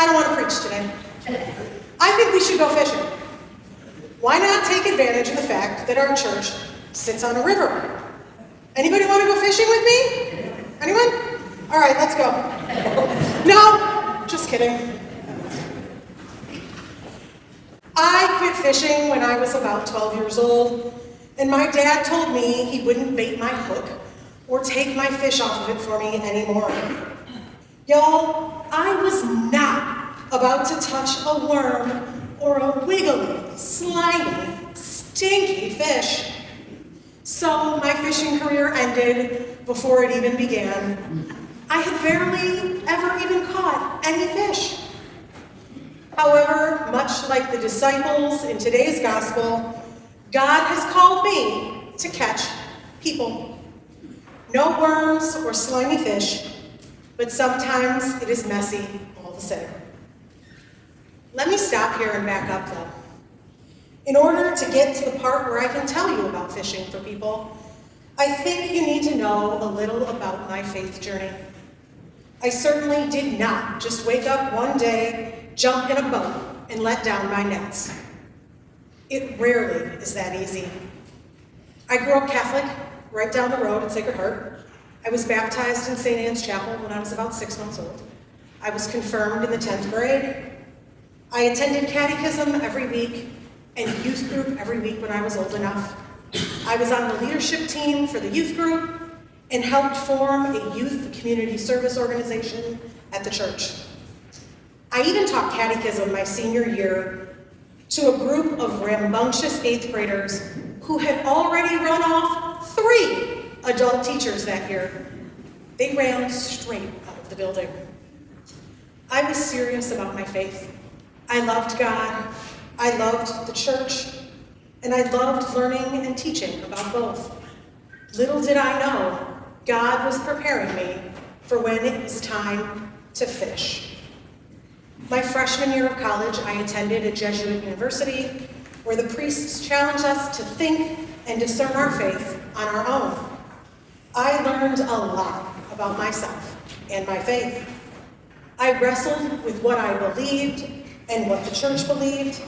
I don't want to preach today. I think we should go fishing. Why not take advantage of the fact that our church sits on a river? Anybody want to go fishing with me? Anyone? All right, let's go. No, just kidding. I quit fishing when I was about 12 years old, and my dad told me he wouldn't bait my hook or take my fish off of it for me anymore. Y'all, I was not about to touch a worm or a wiggly, slimy, stinky fish. So my fishing career ended before it even began. I had barely ever even caught any fish. However, much like the disciples in today's gospel, God has called me to catch people. No worms or slimy fish, but sometimes it is messy all the same. Let me stop here and back up though. In order to get to the part where I can tell you about fishing for people, I think you need to know a little about my faith journey. I certainly did not just wake up one day, jump in a boat, and let down my nets. It rarely is that easy. I grew up Catholic, right down the road at Sacred Heart. I was baptized in St. Anne's Chapel when I was about 6 months old. I was confirmed in the 10th grade. I attended catechism every week and youth group every week when I was old enough. I was on the leadership team for the youth group and helped form a youth community service organization at the church. I even taught catechism my senior year to a group of rambunctious 8th graders who had already run off 3 adult teachers that year. They ran straight out of the building. I was serious about my faith. I loved God, I loved the church, and I loved learning and teaching about both. Little did I know, God was preparing me for when it was time to fish. My freshman year of college, I attended a Jesuit university where the priests challenged us to think and discern our faith on our own. I learned a lot about myself and my faith. I wrestled with what I believed and what the church believed.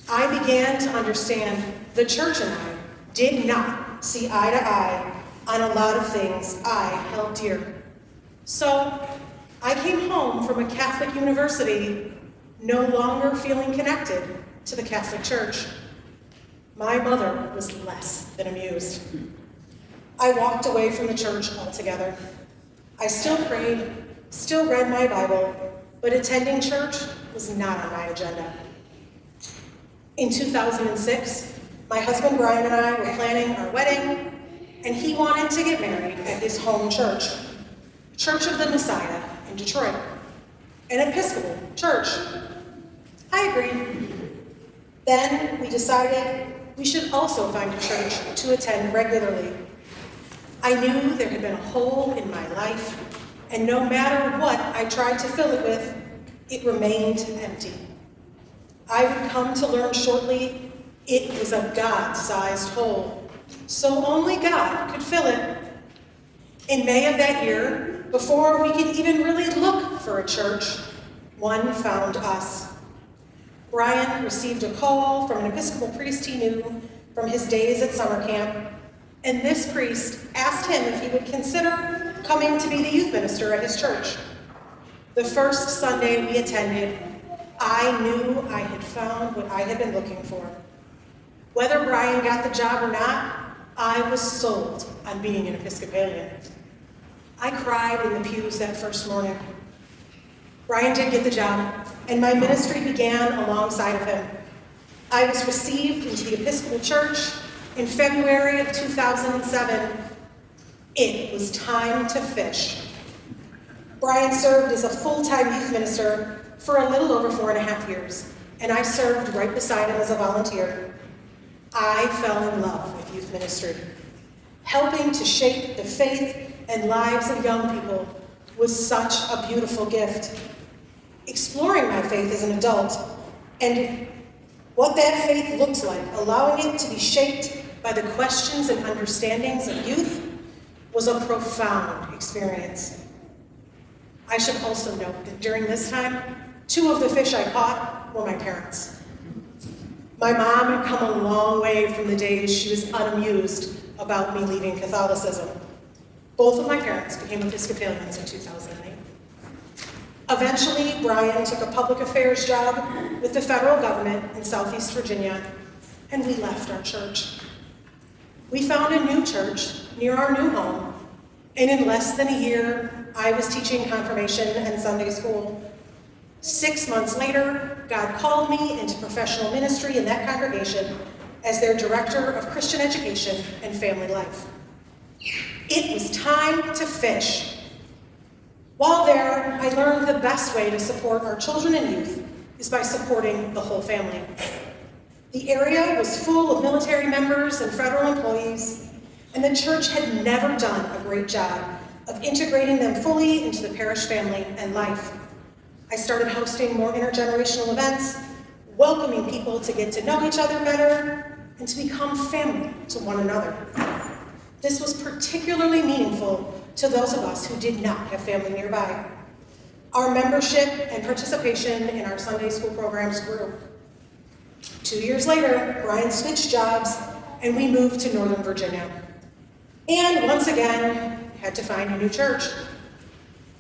I began to understand the church and I did not see eye to eye on a lot of things I held dear. So I came home from a Catholic university no longer feeling connected to the Catholic Church. My mother was less than amused. I walked away from the church altogether. I still prayed, still read my Bible, but attending church was not on my agenda. In 2006, my husband Brian and I were planning our wedding, and he wanted to get married at his home church, Church of the Messiah in Detroit, an Episcopal church. I agreed. Then we decided we should also find a church to attend regularly. I knew there had been a hole in my life, and no matter what I tried to fill it with, it remained empty. I would come to learn shortly it was a God-sized hole, so only God could fill it. In May of that year, before we could even really look for a church, one found us. Brian received a call from an Episcopal priest he knew from his days at summer camp, and this priest asked him if he would consider coming to be the youth minister at his church. The first Sunday we attended, I knew I had found what I had been looking for. Whether Brian got the job or not, I was sold on being an Episcopalian. I cried in the pews that first morning. Brian did get the job, and my ministry began alongside of him. I was received into the Episcopal Church in February of 2007. It was time to fish. Brian served as a full-time youth minister for a little over 4.5 years, and I served right beside him as a volunteer. I fell in love with youth ministry. Helping to shape the faith and lives of young people was such a beautiful gift. Exploring my faith as an adult and what that faith looks like, allowing it to be shaped by the questions and understandings of youth, was a profound experience. I should also note that during this time, 2 of the fish I caught were my parents. My mom had come a long way from the days she was unamused about me leaving Catholicism. Both of my parents became Episcopalians in 2008. Eventually, Brian took a public affairs job with the federal government in Southeast Virginia, and we left our church. We found a new church near our new home, and in less than a year, I was teaching confirmation and Sunday school. 6 months later, God called me into professional ministry in that congregation as their director of Christian education and family life. It was time to fish. While there, I learned the best way to support our children and youth is by supporting the whole family. The area was full of military members and federal employees, and the church had never done a great job of integrating them fully into the parish family and life. I started hosting more intergenerational events, welcoming people to get to know each other better and to become family to one another. This was particularly meaningful to those of us who did not have family nearby. Our membership and participation in our Sunday school programs grew. 2 years later, Brian switched jobs and we moved to Northern Virginia. And once again, had to find a new church.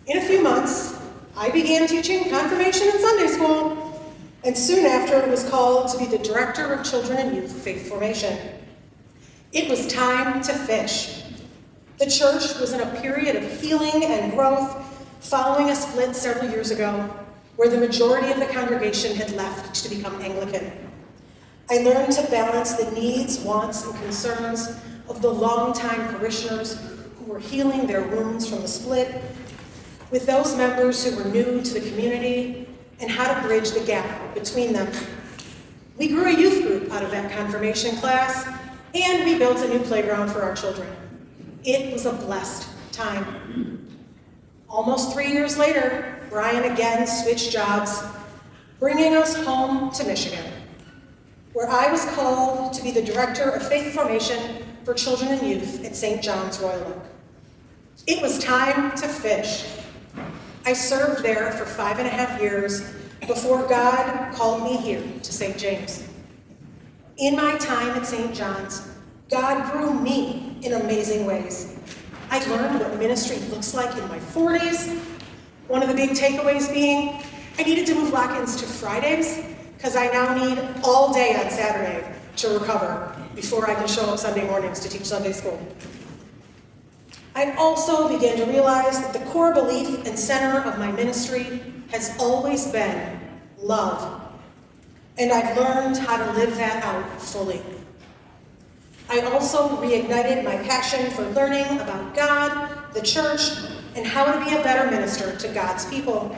In a few months, I began teaching confirmation and Sunday school, and soon after was called to be the director of children and youth faith formation. It was time to fish. The church was in a period of healing and growth following a split several years ago where the majority of the congregation had left to become Anglican. I learned to balance the needs, wants, and concerns of the longtime parishioners who were healing their wounds from the split with those members who were new to the community and how to bridge the gap between them. We grew a youth group out of that confirmation class, and we built a new playground for our children. It was a blessed time. Almost 3 years later, Brian again switched jobs, bringing us home to Michigan, where I was called to be the director of faith formation for children and youth at St. John's Royal Oak. It was time to fish. I served there for 5.5 years before God called me here to St. James. In my time at St. John's, God grew me in amazing ways. I learned what ministry looks like in my 40s. One of the big takeaways being I needed to move lock-ins to Fridays because I now need all day on Saturday to recover before I can show up Sunday mornings to teach Sunday school. I also began to realize that the core belief and center of my ministry has always been love. And I've learned how to live that out fully. I also reignited my passion for learning about God, the church, and how to be a better minister to God's people.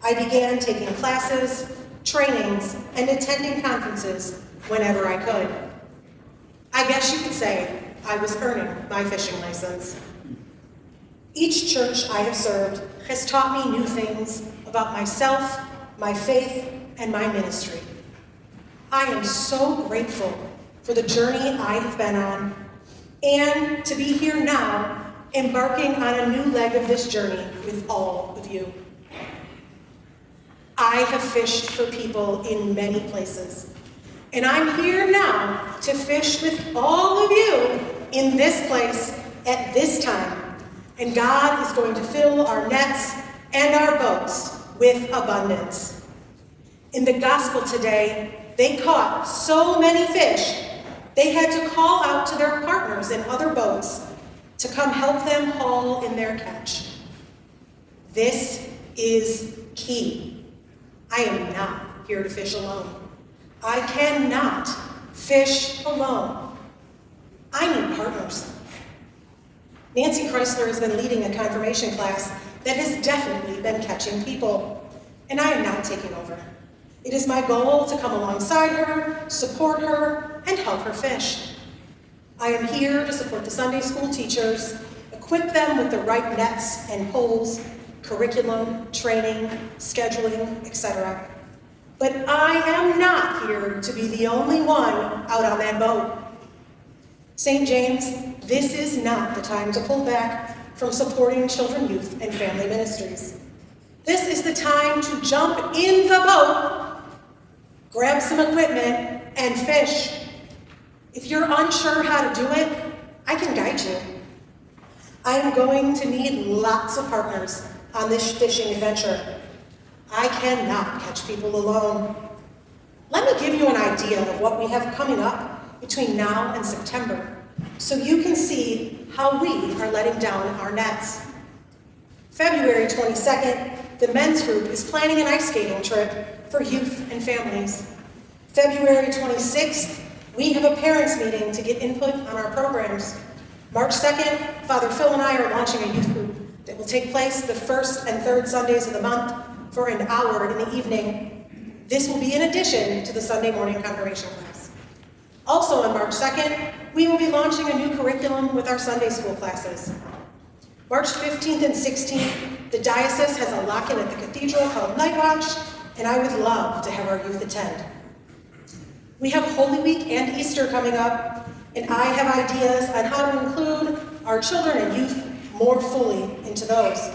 I began taking classes, trainings, and attending conferences whenever I could. I guess you could say I was earning my fishing license. Each church I have served has taught me new things about myself, my faith, and my ministry. I am so grateful for the journey I have been on, and to be here now, embarking on a new leg of this journey with all of you. I have fished for people in many places, and I'm here now to fish with all of you in this place at this time, and God is going to fill our nets and our boats with abundance. In the gospel today, they caught so many fish, they had to call out to their partners in other boats to come help them haul in their catch. This is key. I am not here to fish alone. I cannot fish alone. I need partners. Nancy Chrysler has been leading a confirmation class that has definitely been catching people, and I am not taking over. It is my goal to come alongside her, support her, and help her fish. I am here to support the Sunday school teachers, equip them with the right nets and poles, curriculum, training, scheduling, etc. But I am not here to be the only one out on that boat. St. James, this is not the time to pull back from supporting children, youth, and family ministries. This is the time time to jump in the boat, grab some equipment, and fish. If you're unsure how to do it, I can guide you. I'm going to need lots of partners on this fishing adventure. I cannot catch people alone. Let me give you an idea of what we have coming up between now and September, so you can see how we are letting down our nets. February 22nd, the men's group is planning an ice skating trip for youth and families. February 26th, we have a parents' meeting to get input on our programs. March 2nd, Father Phil and I are launching a youth group that will take place the first and third Sundays of the month for an hour in the evening. This will be in addition to the Sunday morning confirmation class. Also on March 2nd, we will be launching a new curriculum with our Sunday school classes. March 15th and 16th, the diocese has a lock-in at the cathedral called Night Watch, and I would love to have our youth attend. We have Holy Week and Easter coming up, and I have ideas on how to include our children and youth more fully into those.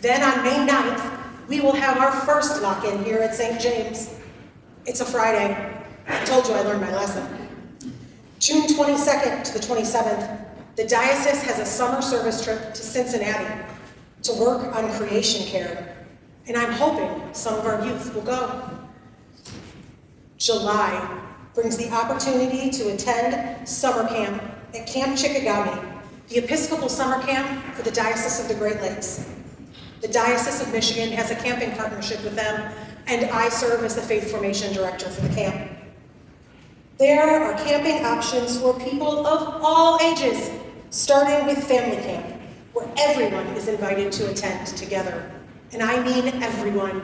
Then on May 9th, we will have our first lock-in here at St. James. It's a Friday. I told you I learned my lesson. June 22nd to the 27th, the diocese has a summer service trip to Cincinnati to work on creation care, and I'm hoping some of our youth will go. July brings the opportunity to attend summer camp at Camp Chickagami, the Episcopal summer camp for the Diocese of the Great Lakes. The Diocese of Michigan has a camping partnership with them, and I serve as the Faith Formation Director for the camp. There are camping options for people of all ages, starting with family camp, where everyone is invited to attend together. And I mean everyone,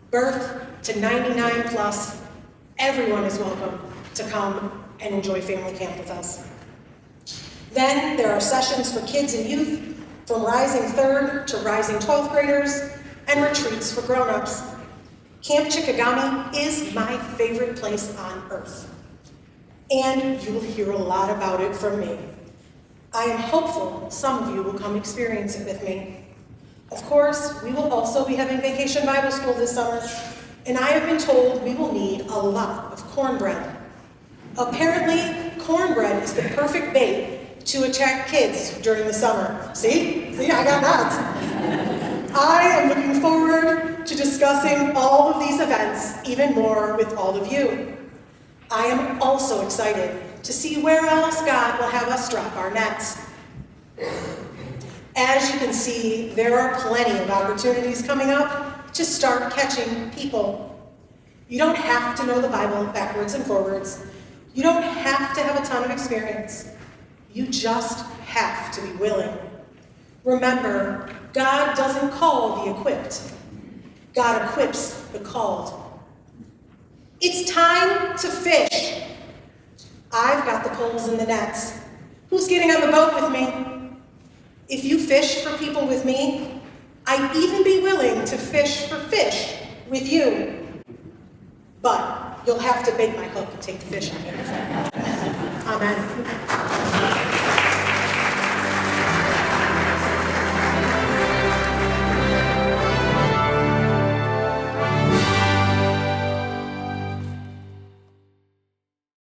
birth to 99 plus, everyone is welcome to come and enjoy family camp with us. Then there are sessions for kids and youth, from rising 3rd to rising 12th graders, and retreats for grown-ups. Camp Chickagami is my favorite place on earth, and you will hear a lot about it from me. I am hopeful some of you will come experience it with me. Of course, we will also be having Vacation Bible School this summer, and I have been told we will need a lot of cornbread. Apparently, cornbread is the perfect bait to attract kids during the summer. See, I got that. I am looking forward to discussing all of these events even more with all of you. I am also excited to see where else God will have us drop our nets. As you can see, there are plenty of opportunities coming up to start catching people. You don't have to know the Bible backwards and forwards. You don't have to have a ton of experience. You just have to be willing. Remember, God doesn't call the equipped. God equips the called. It's time to fish. I've got the poles and the nets. Who's getting on the boat with me? If you fish for people with me, I'd even be willing to fish for fish with you. But you'll have to bait my hook and take the fish on it. Amen.